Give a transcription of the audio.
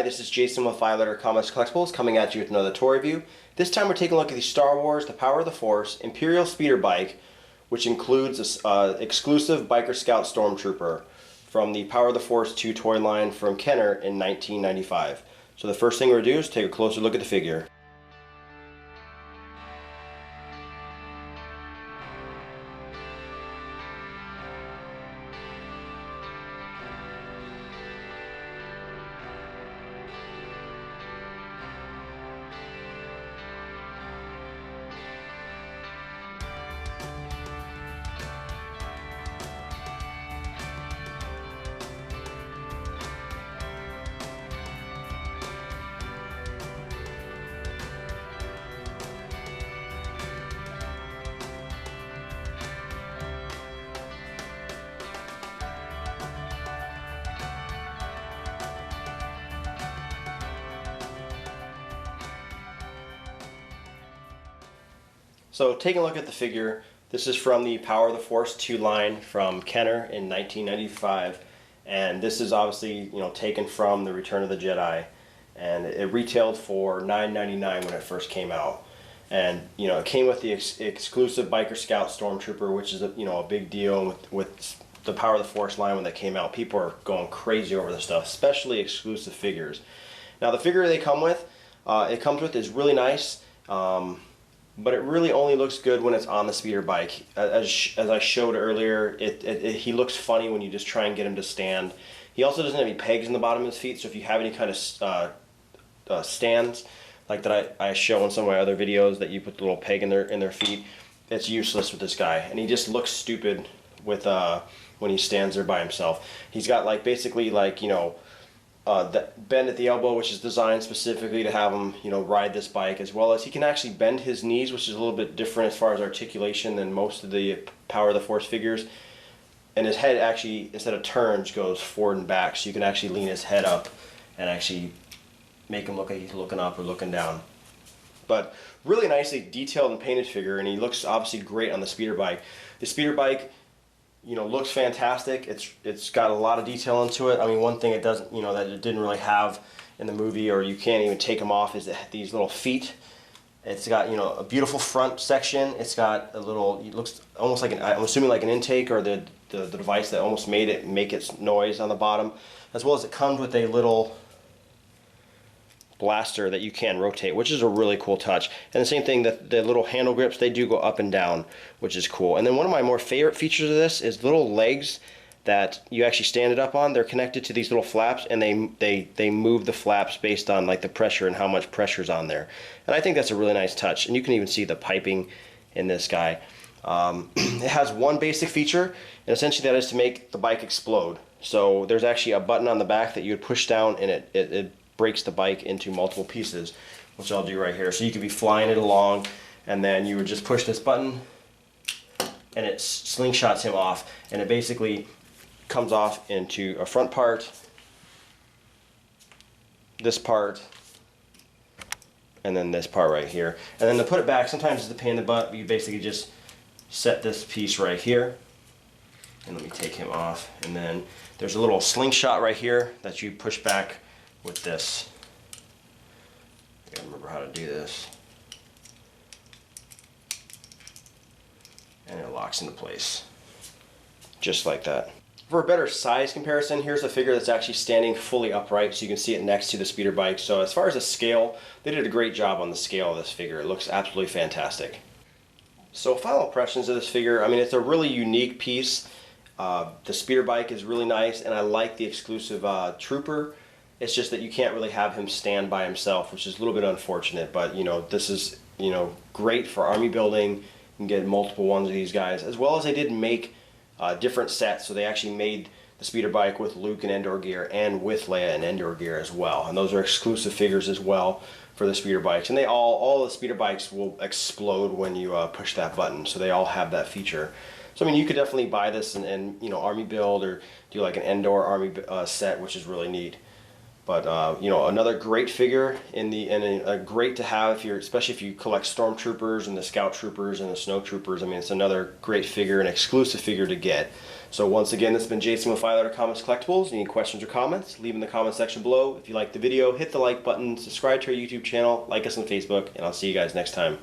this is Jason with 5-Letter Comics Collectibles coming at you with another toy review. This time we're taking a look at the Star Wars The Power of the Force Imperial Speeder Bike, which includes an exclusive Biker Scout Stormtrooper from the Power of the Force 2 toy line from Kenner in 1995. So the first thing we're going to do is take a closer look at the figure. So taking a look at the figure, this is from the Power of the Force 2 line from Kenner in 1995, and this is obviously taken from the Return of the Jedi, and it retailed for $9.99 when it first came out, and it came with the exclusive Biker Scout Stormtrooper, which is a big deal with the Power of the Force line when that came out. People are going crazy over this stuff, especially exclusive figures. Now the figure they come with, is really nice. But it really only looks good when it's on the speeder bike. As I showed earlier, he looks funny when you just try and get him to stand. He also doesn't have any pegs in the bottom of his feet, so if you have any kind of stands like that I show in some of my other videos that you put the little peg in their feet, it's useless with this guy, and he just looks stupid with when he stands there by himself. He's got basically the bend at the elbow, which is designed specifically to have him, ride this bike, as well as he can actually bend his knees, which is a little bit different as far as articulation than most of the Power of the Force figures. And his head actually, instead of turns, goes forward and back, so you can actually lean his head up and actually make him look like he's looking up or looking down. But really nicely detailed and painted figure, and he looks obviously great on the speeder bike. The speeder bike looks fantastic. It's got a lot of detail into it. I mean, one thing it doesn't, that it didn't really have in the movie, or you can't even take them off, is these little feet. It's got, a beautiful front section. It's got a little, it looks almost like I'm assuming like an intake, or the device that almost made it make its noise on the bottom, as well as it comes with a little blaster that you can rotate, which is a really cool touch. And the same thing, that the little handle grips, they do go up and down, which is cool. And then one of my more favorite features of this is little legs that you actually stand it up on. They're connected to these little flaps, and they move the flaps based on the pressure and how much pressure's on there. And I think that's a really nice touch. And you can even see the piping in this guy. It has one basic feature, and essentially that is to make the bike explode. So there's actually a button on the back that you would push down, and it breaks the bike into multiple pieces, which I'll do right here. So you could be flying it along, and then you would just push this button, and it slingshots him off, and it basically comes off into a front part, this part, and then this part right here. And then to put it back, sometimes it's a pain in the butt, but you basically just set this piece right here, and let me take him off, and then there's a little slingshot right here that you push back with this. I gotta remember how to do this. And it locks into place. Just like that. For a better size comparison, here's a figure that's actually standing fully upright, so you can see it next to the speeder bike. So as far as the scale, they did a great job on the scale of this figure. It looks absolutely fantastic. So final impressions of this figure, I mean, it's a really unique piece. The speeder bike is really nice, and I like the exclusive trooper. It's just that you can't really have him stand by himself, which is a little bit unfortunate, but this is great for army building. You can get multiple ones of these guys, as well as they did make different sets. So they actually made the speeder bike with Luke and Endor gear, and with Leia and Endor gear as well, and those are exclusive figures as well for the speeder bikes. And they all the speeder bikes will explode when you push that button, so they all have that feature. So I mean, you could definitely buy this and army build, or do like an Endor army set, which is really neat. But another great figure great to have if especially if you collect Stormtroopers and the Scout Troopers and the Snow Troopers. I mean, it's another great figure, an exclusive figure to get. So once again, this has been Jason with Five Letter Comics Collectibles. Any questions or comments, leave in the comment section below. If you liked the video, hit the like button, subscribe to our YouTube channel, like us on Facebook, and I'll see you guys next time.